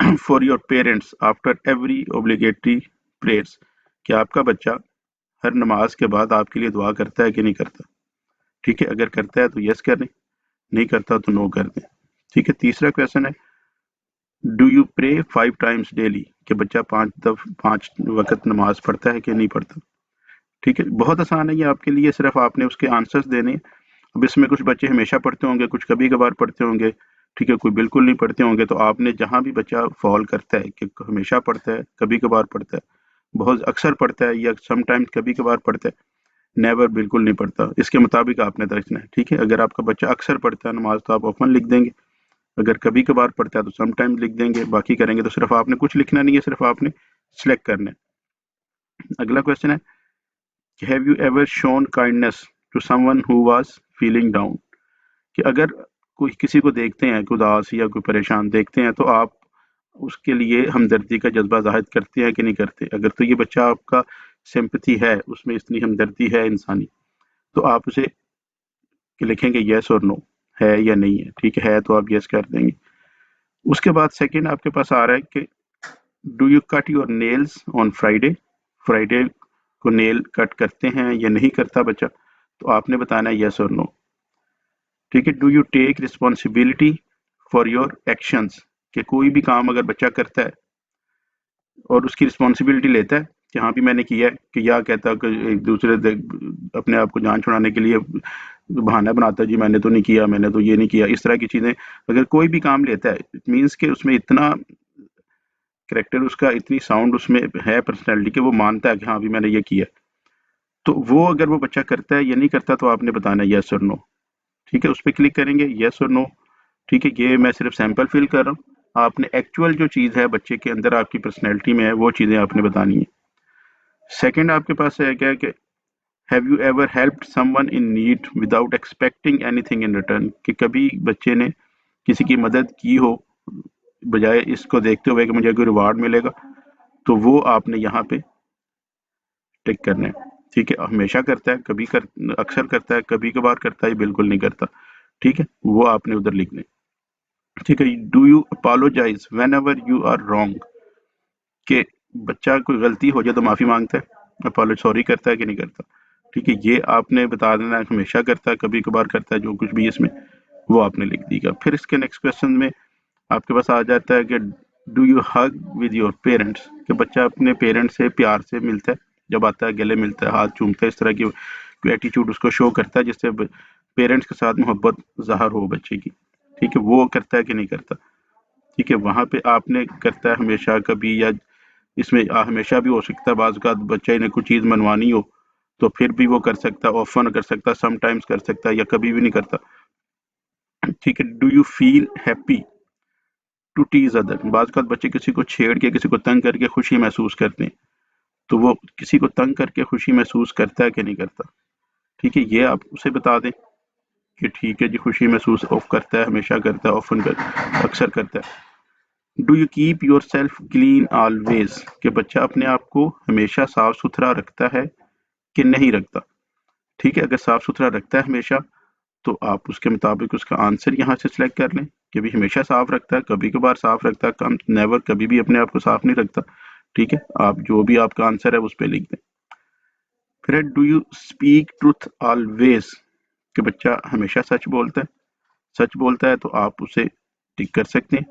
For your parents after every obligatory prayers, کہ آپ کا بچہ ہر نماز کے بعد آپ کے لیے دعا کرتا ہے کہ نہیں کرتا. ٹھیک ہے، اگر کرتا ہے تو یس کر دیں، نہیں کرتا تو نو کر دیں. ٹھیک ہے. تیسرا کویشچن ہے do you pray 5 Times daily, کہ بچہ 5 وقت نماز پڑھتا ہے کہ نہیں پڑھتا. ٹھیک ہے، بہت آسان ہے یہ آپ کے لیے، صرف آپ نے اس کے آنسرز دینے. اب اس میں کچھ بچے ہمیشہ پڑھتے ہوں گے، کچھ کبھی کبھار پڑھتے ہوں گے. ٹھیک ہے، کوئی بالکل نہیں پڑھتے ہوں گے. تو آپ نے جہاں بھی بچہ فال کرتا ہے کہ ہمیشہ پڑھتا ہے، کبھی کبھار پڑھتا ہے، بہت اکثر پڑھتا ہے، یا سم ٹائمز کبھی کبھار پڑھتا ہے، نیور بالکل نہیں پڑھتا، اس کے مطابق آپ نے رکھنا ہے. ٹھیک ہے، اگر آپ کا بچہ اکثر پڑھتا ہے نماز تو آپ آفن لکھ دیں گے، اگر کبھی کبھار پڑھتا ہے تو سم ٹائم لکھ دیں گے. باقی کریں گے تو صرف آپ نے کچھ لکھنا نہیں ہے، صرف آپ نے سلیکٹ کرنا ہے. اگلا کویشچن ہے have you ever shown kindness to someone who was feeling down, کہ اگر کوئی کسی کو دیکھتے ہیں کوئی اداس یا کوئی پریشان دیکھتے ہیں تو آپ اس کے لیے ہمدردی کا جذبہ ظاہر کرتے ہیں کہ نہیں کرتے. اگر تو یہ بچہ آپ کا سمپتھی ہے، اس میں اتنی ہمدردی ہے انسانی، تو آپ اسے لکھیں گے یس اور نو، ہے یا نہیں ہے. ٹھیک ہے تو آپ یس کر دیں گے. اس کے بعد سیکنڈ آپ کے پاس آ رہا ہے کہ do you cut your nails on Friday, Friday کو نیل کٹ کرتے ہیں یا نہیں کرتا بچہ، تو آپ نے بتانا ہے یس اور نو. ٹھیک ہے. Do you take responsibility for your actions, کہ کوئی بھی کام اگر بچہ کرتا ہے اور اس کی رسپانسبلٹی لیتا ہے کہ ہاں بھی میں نے کیا ہے، کہ یا کہتا ہے کہ ایک دوسرے اپنے آپ کو جان چھڑانے کے لیے بہانہ بناتا ہے جی میں نے تو نہیں کیا، میں نے تو یہ نہیں کیا. اس طرح کی چیزیں اگر کوئی بھی کام لیتا ہے اٹ مینس کہ اس میں اتنا کریکٹر، اس کا اتنی ساؤنڈ اس میں ہے پرسنالٹی کہ وہ مانتا ہے کہ ہاں بھی میں نے یہ کیا. تو وہ اگر وہ بچہ کرتا ہے یا نہیں کرتا تو آپ نے بتانا ہے یس اور نو. ٹھیک ہے، اس پہ کلک کریں گے یس اور نو. ٹھیک ہے، یہ میں صرف سیمپل فل کر رہا ہوں. آپ نے ایکچوئل جو چیز ہے بچے کے اندر آپ کی پرسنالٹی میں ہے وہ چیزیں آپ نے بتانی ہیں. سیکنڈ آپ کے پاس ہے کیا کہ have you ever helped some one in need without expecting any thing in return, کہ کبھی بچے نے کسی کی مدد کی ہو بجائے اس کو دیکھتے ہوئے کہ مجھے کوئی ریوارڈ ملے گا، تو وہ آپ نے یہاں پہ ٹک کرنا ہے. ٹھیک ہے، ہمیشہ کرتا ہے، کبھی اکثر کرتا ہے، کبھی کبھار کرتا ہے، بالکل نہیں کرتا. ٹھیک ہے، وہ آپ نے ادھر لکھنے. ٹھیک ہے. Do you apologise whenever you are wrong, کہ بچہ کوئی غلطی ہو جائے تو معافی مانگتا ہے، سوری کرتا ہے کہ نہیں کرتا. ٹھیک ہے، یہ آپ نے بتا دینا ہے، ہمیشہ کرتا ہے، کبھی کبھار کرتا ہے، جو کچھ بھی اس میں وہ آپ نے لکھ دی گا. پھر اس کے نیکسٹ کویشچن میں آپ کے پاس آ جاتا ہے کہ do you hug with your parents, کہ بچہ اپنے پیرنٹ سے پیار سے ملتا ہے، جب آتا ہے گلے ملتا ہے، ہاتھ چومتا ہے، اس طرح کی کوئی ایٹیچیوڈ اس کو شو کرتا ہے جس سے پیرنٹس کے ساتھ محبت ظاہر ہو بچے کی. ٹھیک ہے، وہ کرتا ہے کہ نہیں کرتا. ٹھیک ہے، وہاں پہ آپ نے کرتا ہے ہمیشہ، کبھی، یا اس میں ہمیشہ بھی ہو سکتا ہے. بعض اوقات بچے نے کوئی چیز منوانی ہو تو پھر بھی وہ کر سکتا ہے، آفن کر سکتا ہے، سم ٹائمز کر سکتا ہے، یا کبھی بھی نہیں کرتا. ٹھیک ہے. Do you feel happy to tease other, بعض اوقات بچے کسی کو چھیڑ کے، کسی کو تنگ کر کے خوشی محسوس کرتے ہیں، تو وہ کسی کو تنگ کر کے خوشی محسوس کرتا ہے کہ نہیں کرتا. ٹھیک ہے، یہ آپ اسے بتا دیں کہ ٹھیک ہے جی خوشی محسوس آف کرتا ہے، ہمیشہ کرتا ہے، آفن اکثر کرتا ہے. Do you keep your self clean always, کہ بچہ اپنے آپ کو ہمیشہ صاف ستھرا رکھتا ہے کہ نہیں رکھتا. ٹھیک ہے، اگر صاف ستھرا رکھتا ہے ہمیشہ تو آپ اس کے مطابق اس کا آنسر یہاں سے سلیکٹ کر لیں کہ بھی ہمیشہ صاف رکھتا ہے، کبھی کبھار صاف رکھتا ہے، نیور کبھی بھی اپنے آپ کو صاف نہیں رکھتا. ٹھیک ہے، آپ جو بھی آپ کا آنسر ہے اس پہ لکھ دیں. پھر do you speak truth always, کہ بچہ ہمیشہ سچ بولتا ہے. سچ بولتا ہے تو آپ اسے ٹک کر سکتے ہیں.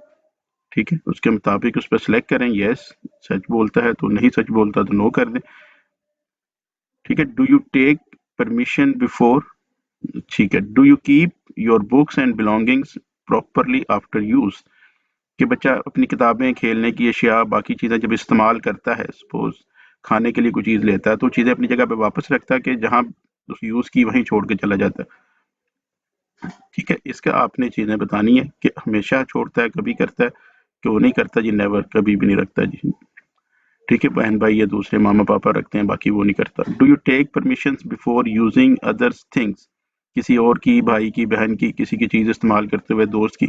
ٹھیک ہے، اس کے مطابق اس پہ سلیکٹ کریں یس سچ بولتا ہے تو، نہیں سچ بولتا تو نو کر دیں. ٹھیک ہے. Do you take permission before, ٹھیک ہے. Do you keep your books and belongings properly after use, کہ بچہ اپنی کتابیں، کھیلنے کی اشیاء، باقی چیزیں جب استعمال کرتا ہے، سپوز کھانے کے لیے کوئی چیز لیتا ہے تو چیزیں اپنی جگہ پہ واپس رکھتا ہے کہ جہاں یوز کی وہیں چھوڑ کے چلا جاتا ہے. ٹھیک ہے، اس کا آپ نے چیزیں بتانی ہے کہ ہمیشہ چھوڑتا ہے، کبھی کرتا ہے، کہ وہ نہیں کرتا جی، نیور کبھی بھی نہیں رکھتا جی. ٹھیک ہے، بہن بھائی یا دوسرے ماما پاپا رکھتے ہیں، باقی وہ نہیں کرتا. Do you take permissions before using others things, کسی اور کی، بھائی کی، بہن کی، کسی کی چیز استعمال کرتے ہوئے، دوست کی،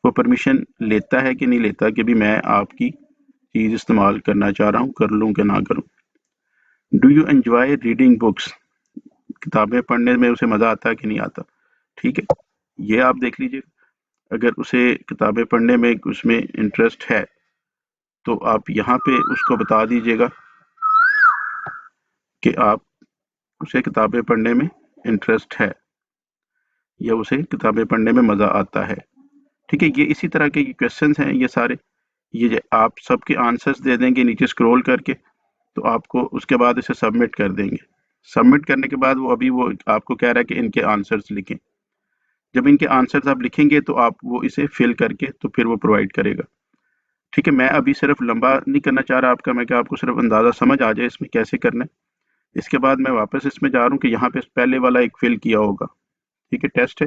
وہ پرمیشن لیتا ہے کہ نہیں لیتا کہ بھی میں آپ کی چیز استعمال کرنا چاہ رہا ہوں، کر لوں کہ نہ کروں. Do you enjoy reading books, کتابیں پڑھنے میں اسے مزہ آتا ہے کہ نہیں آتا. ٹھیک ہے، یہ آپ دیکھ لیجئے. اگر اسے کتابیں پڑھنے میں اس میں انٹرسٹ ہے تو آپ یہاں پہ اس کو بتا دیجیے گا کہ آپ اسے کتابیں پڑھنے میں انٹرسٹ ہے یا اسے کتابیں پڑھنے میں مزہ آتا ہے. ٹھیک ہے، یہ اسی طرح کے کویشچنز ہیں یہ سارے. یہ آپ سب کے آنسرز دے دیں گے نیچے اسکرول کر کے، تو آپ کو اس کے بعد اسے سبمٹ کر دیں گے. سبمٹ کرنے کے بعد وہ آپ کو کہہ رہا ہے کہ ان کے آنسرز لکھیں. جب ان کے آنسرز آپ لکھیں گے تو آپ وہ اسے فل کر کے تو پھر وہ پرووائڈ کرے گا. ٹھیک ہے، میں ابھی صرف لمبا نہیں کرنا چاہ رہا آپ کا، میں کہ آپ کو صرف اندازہ سمجھ آ جائے اس میں کیسے کرنا ہے. اس کے بعد میں واپس اس میں جا رہا ہوں کہ یہاں پہ پہلے والا ایک فل کیا ہوگا. ٹھیک ہے، ٹیسٹ ہے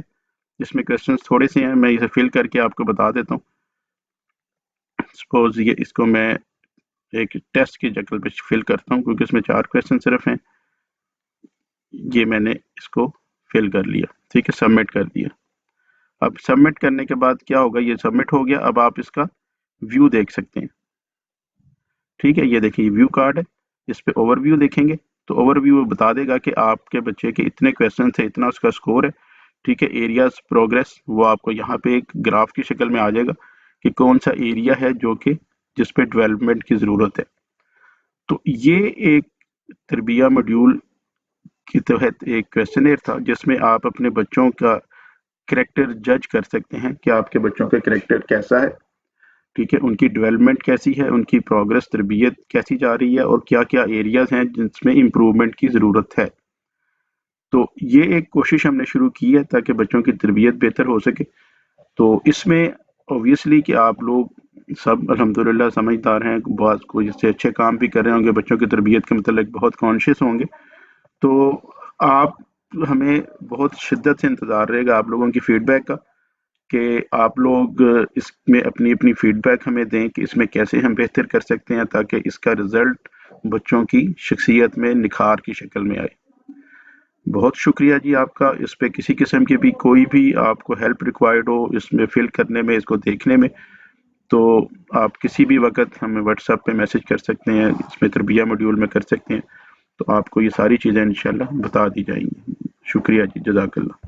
جس میں کویشچنز تھوڑے سے ہیں، میں اسے فل کر کے آپ کو بتا دیتا ہوں. سپوز یہ اس کو میں ایک ٹیسٹ کی شکل پہ فل کرتا ہوں کیونکہ اس میں 4 کویشچن صرف ہیں. یہ میں نے اس کو فل کر لیا. ٹھیک ہے، سبمٹ کر دیا. اب سبمٹ کرنے کے بعد کیا ہوگا، یہ سبمٹ ہو گیا. اب آپ اس کا ویو دیکھ سکتے ہیں. ٹھیک ہے، یہ دیکھیں یہ ویو کارڈ ہے، اس پہ اوور ویو دیکھیں گے تو اوور ویو بتا دے گا کہ آپ کے بچے کے اتنے کویشچن تھے، اتنا اس کا سکور ہے. ٹھیک ہے، ایریاز پروگریس وہ آپ کو یہاں پہ ایک گراف کی شکل میں آ جائے گا کہ کون سا ایریا ہے جس پہ ڈیولپمنٹ کی ضرورت ہے. تو یہ ایک تربیہ ماڈیول کے تحت ایک کویشچنئر تھا جس میں آپ اپنے بچوں کا کریکٹر جج کر سکتے ہیں کہ آپ کے بچوں کا کریکٹر کیسا ہے. ٹھیک ہے، ان کی ڈیولپمنٹ کیسی ہے، ان کی پروگرس تربیت کیسی جا رہی ہے، اور کیا کیا ایریاز ہیں جس میں امپروومنٹ کی ضرورت ہے. تو یہ ایک کوشش ہم نے شروع کی ہے تاکہ بچوں کی تربیت بہتر ہو سکے. تو اس میں اوبویسلی کہ آپ لوگ سب الحمدللہ سمجھدار ہیں، بعض کوئی اس سے اچھے کام بھی کر رہے ہوں گے، بچوں کی تربیت کے متعلق بہت کانشیس ہوں گے. تو آپ ہمیں بہت شدت سے انتظار رہے گا آپ لوگوں کی فیڈ بیک کا کہ آپ لوگ اس میں اپنی فیڈ بیک ہمیں دیں کہ اس میں کیسے ہم بہتر کر سکتے ہیں تاکہ اس کا رزلٹ بچوں کی شخصیت میں نکھار کی شکل میں آئے. بہت شکریہ جی آپ کا. اس پہ کسی قسم کی بھی کوئی بھی آپ کو ہیلپ ریکوائرڈ ہو اس میں فل کرنے میں، اس کو دیکھنے میں، تو آپ کسی بھی وقت ہمیں واٹس ایپ پہ میسج کر سکتے ہیں، اس میں تربیہ ماڈیول میں کر سکتے ہیں. تو آپ کو یہ ساری چیزیں انشاءاللہ بتا دی جائیں گی. شکریہ جی، جزاک اللہ.